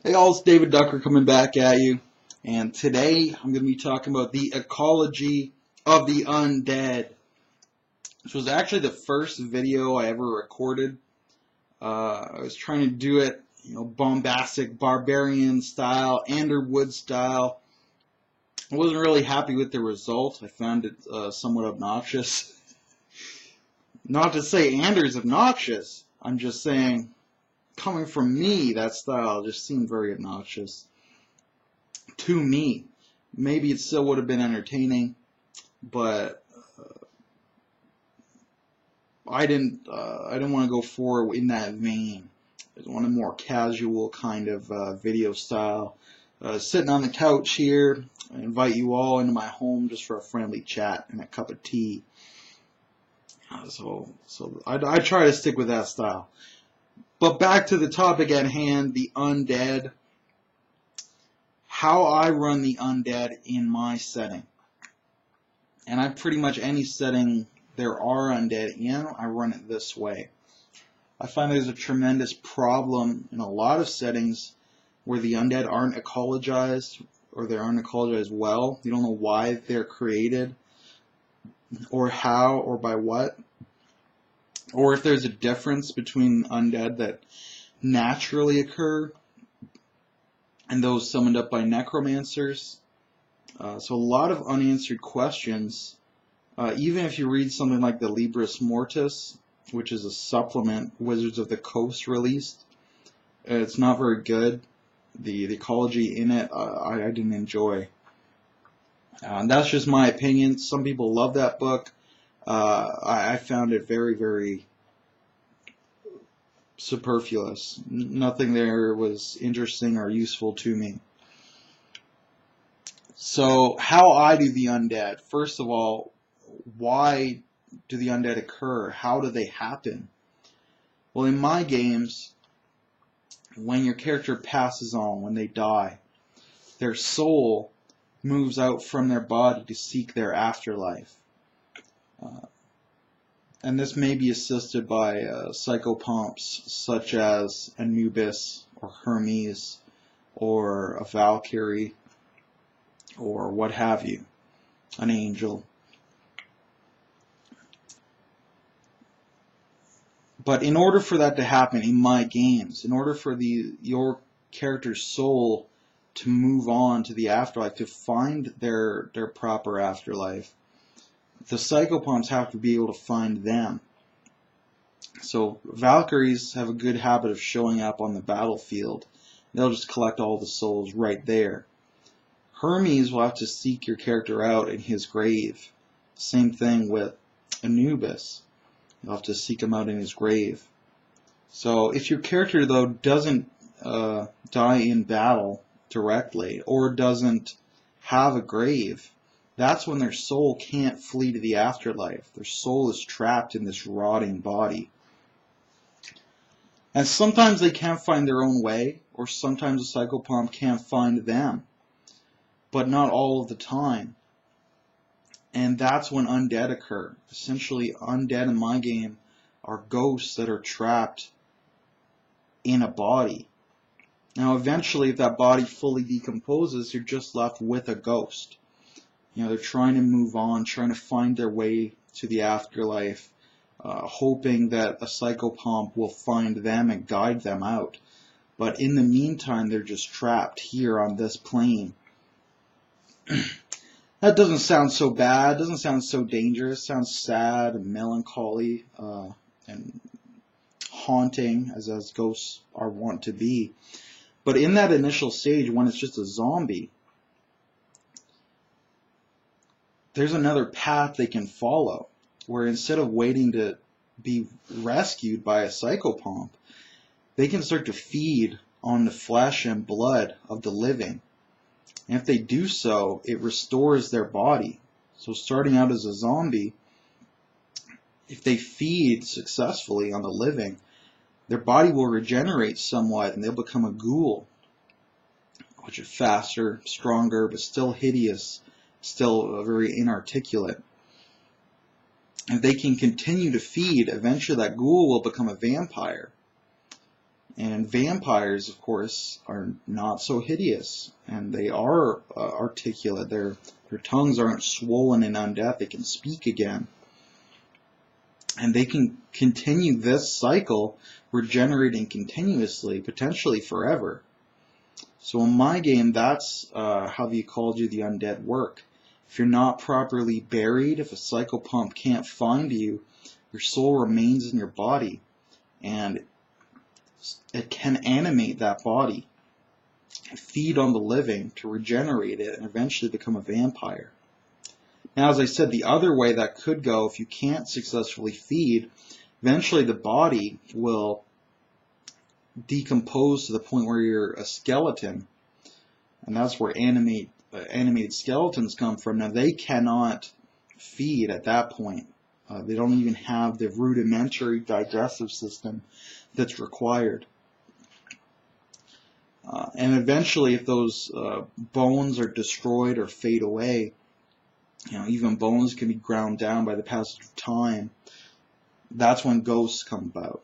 Hey all, it's David Ducker coming back at you, and today I'm going to be talking about the ecology of the undead, which was actually the first video I ever recorded. I was trying to do it, bombastic, barbarian style, Underwood style. I wasn't really happy with the result. I found it somewhat obnoxious. Not to say Anders obnoxious, I'm just saying, coming from me, that style just seemed very obnoxious to me. Maybe it still would have been entertaining, but I didn't want to go forward in that vein. I want a more casual kind of video style. Sitting on the couch here, I invite you all into my home just for a friendly chat and a cup of tea. So I try to stick with that style. But back to the topic at hand, the undead. How I run the undead in my setting. And I pretty much any setting there are undead in, I run it this way. I find there's a tremendous problem in a lot of settings where the undead aren't ecologized, or they aren't ecologized well. You don't know why they're created, or how, or by what. Or if there's a difference between undead that naturally occur and those summoned up by necromancers. So a lot of unanswered questions. Even if you read something like the Libris Mortis, which is a supplement Wizards of the Coast released, it's not very good. The ecology in it, I didn't enjoy. And that's just my opinion. Some people love that book. I found it very, very superfluous. Nothing there was interesting or useful to me. So, how I do the undead. First of all, why do the undead occur? How do they happen? Well, in my games, when your character passes on, when they die, their soul moves out from their body to seek their afterlife. And this may be assisted by psychopomps such as Anubis or Hermes or a Valkyrie or what have you, an angel. But in order for that to happen in my games, in order for your character's soul to move on to the afterlife, to find their proper afterlife, the psychopomps have to be able to find them. So Valkyries have a good habit of showing up on the battlefield. They'll just collect all the souls right there. Hermes will have to seek your character out in his grave. Same thing with Anubis. You'll have to seek him out in his grave. So if your character, though, doesn't die in battle directly, or doesn't have a grave, that's when their soul can't flee to the afterlife. Their soul is trapped in this rotting body. And sometimes they can't find their own way, or sometimes a psychopomp can't find them. But not all of the time. And that's when undead occur. Essentially, undead in my game are ghosts that are trapped in a body. Now, eventually, if that body fully decomposes, you're just left with a ghost. They're trying to move on, trying to find their way to the afterlife, hoping that a psychopomp will find them and guide them out. But in the meantime, they're just trapped here on this plane. That doesn't sound so bad, doesn't sound so dangerous, it sounds sad and melancholy and haunting, as ghosts are wont to be. But in that initial stage, when it's just a zombie, there's another path they can follow, where instead of waiting to be rescued by a psychopomp, they can start to feed on the flesh and blood of the living. And if they do so, it restores their body. So starting out as a zombie, if they feed successfully on the living, their body will regenerate somewhat and they'll become a ghoul, which are faster, stronger, but still hideous, still very inarticulate. If they can continue to feed, eventually that ghoul will become a vampire. And vampires, of course, are not so hideous, and they are articulate. Their tongues aren't swollen in undeath. They can speak again. And they can continue this cycle, regenerating continuously, potentially forever. So in my game, that's how the ecology of the undead work. If you're not properly buried, if a cycle pump can't find you, your soul remains in your body, and it can animate that body, feed on the living to regenerate it, and eventually become a vampire. Now, as I said, the other way that could go, if you can't successfully feed, eventually the body will decompose to the point where you're a skeleton, and that's where animated skeletons come from. Now, they cannot feed at that point. They don't even have the rudimentary digestive system that's required. And eventually, if those bones are destroyed or fade away, even bones can be ground down by the passage of time. That's when ghosts come about.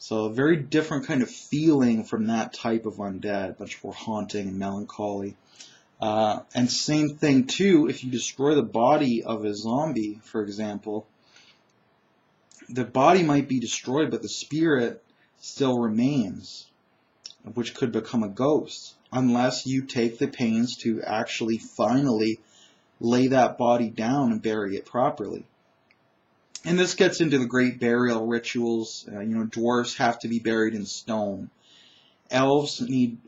So a very different kind of feeling from that type of undead, much more haunting and melancholy. And same thing too, if you destroy the body of a zombie, for example, the body might be destroyed, but the spirit still remains, which could become a ghost, unless you take the pains to actually finally lay that body down and bury it properly. And this gets into the great burial rituals. Dwarves have to be buried in stone. Elves need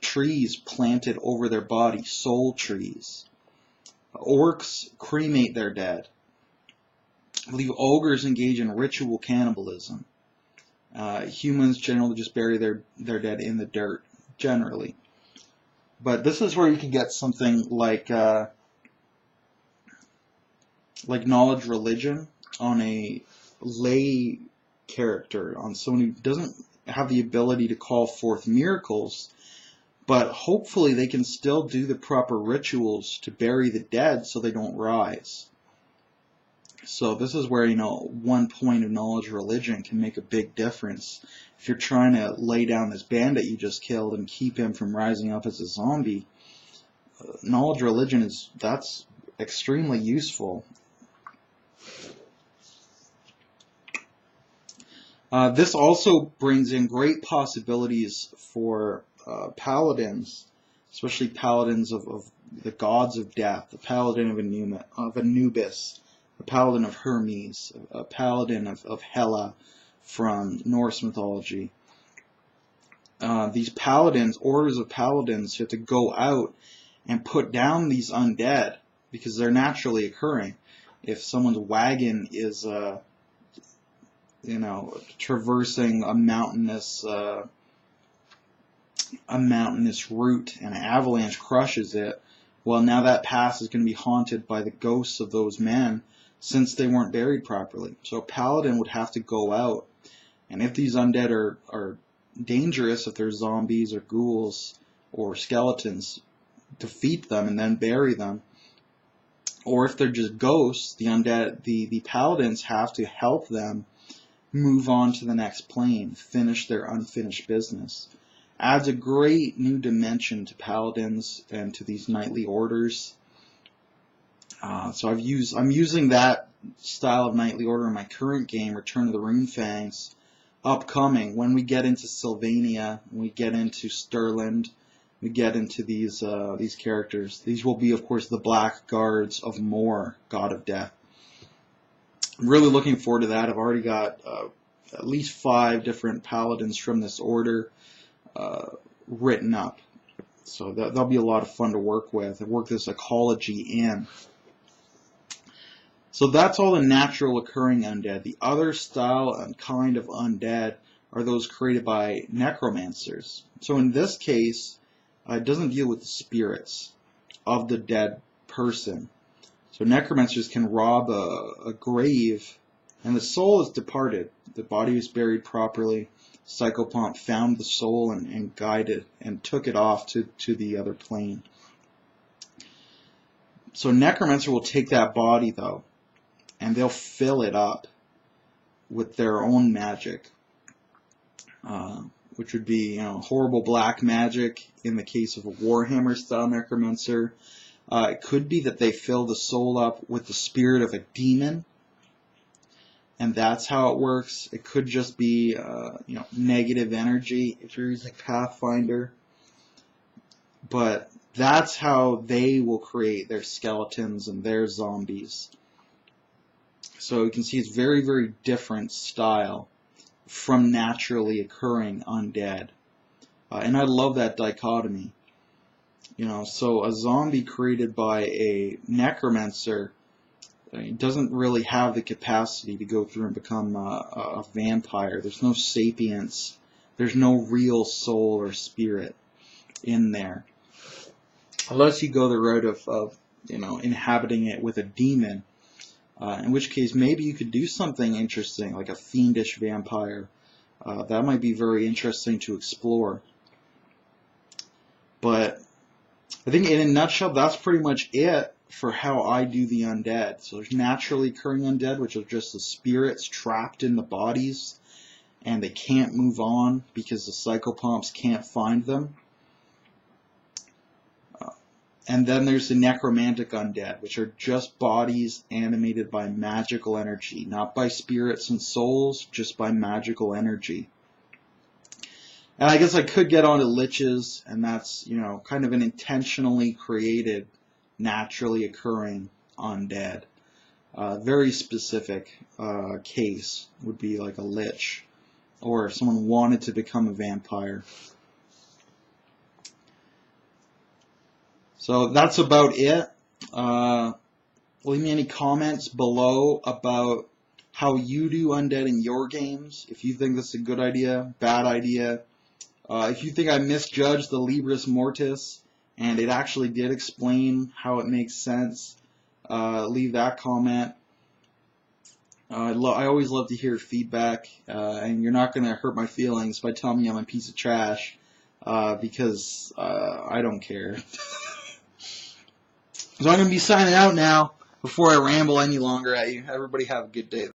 trees planted over their body, soul trees. Orcs cremate their dead. I believe ogres engage in ritual cannibalism. Humans generally just bury their dead in the dirt, generally. But this is where you can get something like knowledge religion on a lay character, on someone who doesn't have the ability to call forth miracles, but hopefully they can still do the proper rituals to bury the dead so they don't rise. So this is where, 1 point of knowledge religion can make a big difference. If you're trying to lay down this bandit you just killed and keep him from rising up as a zombie, knowledge religion that's extremely useful. This also brings in great possibilities for paladins, especially paladins of the gods of death, the paladin of Anubis, a paladin of Hermes, a paladin of Hela from Norse mythology. These paladins, orders of paladins, have to go out and put down these undead because they're naturally occurring. If someone's wagon is traversing a mountainous route and an avalanche crushes it, well, now that pass is going to be haunted by the ghosts of those men since they weren't buried properly. So a paladin would have to go out, and if these undead are dangerous, if they're zombies or ghouls or skeletons, defeat them and then bury them. Or if they're just ghosts, the undead, the paladins have to help them move on to the next plane, finish their unfinished business. Adds a great new dimension to paladins and to these knightly orders. So I'm using that style of knightly order in my current game, Return of the Runefangs. Upcoming, when we get into Sylvania, when we get into Stirland, we get into these characters. These will be, of course, the Black Guards of Mor, God of Death. I'm really looking forward to that. I've already got at least 5 different paladins from this order written up. So that'll be a lot of fun to work with and work this ecology in. So that's all the natural occurring undead. The other style and kind of undead are those created by necromancers. So in this case, it doesn't deal with the spirits of the dead person. So necromancers can rob a grave, and the soul is departed. The body is buried properly. Psychopomp found the soul and guided and took it off to the other plane. So necromancer will take that body, though, and they'll fill it up with their own magic. which would be, horrible black magic in the case of a Warhammer style Necromancer. It could be that they fill the soul up with the spirit of a demon, and that's how it works. It could just be, negative energy if you're using Pathfinder. But that's how they will create their skeletons and their zombies. So you can see it's very, very different style from naturally occurring undead. And I love that dichotomy. So a zombie created by a necromancer doesn't really have the capacity to go through and become a vampire. There's no sapience. There's no real soul or spirit in there. Unless you go the route of inhabiting it with a demon. In which case, maybe you could do something interesting, like a fiendish vampire. That might be very interesting to explore. But I think in a nutshell, that's pretty much it for how I do the undead. So there's naturally occurring undead, which are just the spirits trapped in the bodies, and they can't move on because the psychopomps can't find them. And then there's the necromantic undead, which are just bodies animated by magical energy, not by spirits and souls, just by magical energy. And I guess I could get onto liches, and that's, kind of an intentionally created, naturally occurring undead. Very specific case would be like a lich, or if someone wanted to become a vampire. So that's about it. Leave me any comments below about how you do undead in your games. If you think this is a good idea, bad idea. If you think I misjudged the Libris Mortis and it actually did explain how it makes sense, leave that comment. I always love to hear feedback, and you're not going to hurt my feelings by telling me I'm a piece of trash, because I don't care. So I'm going to be signing out now before I ramble any longer at you. Everybody have a good day.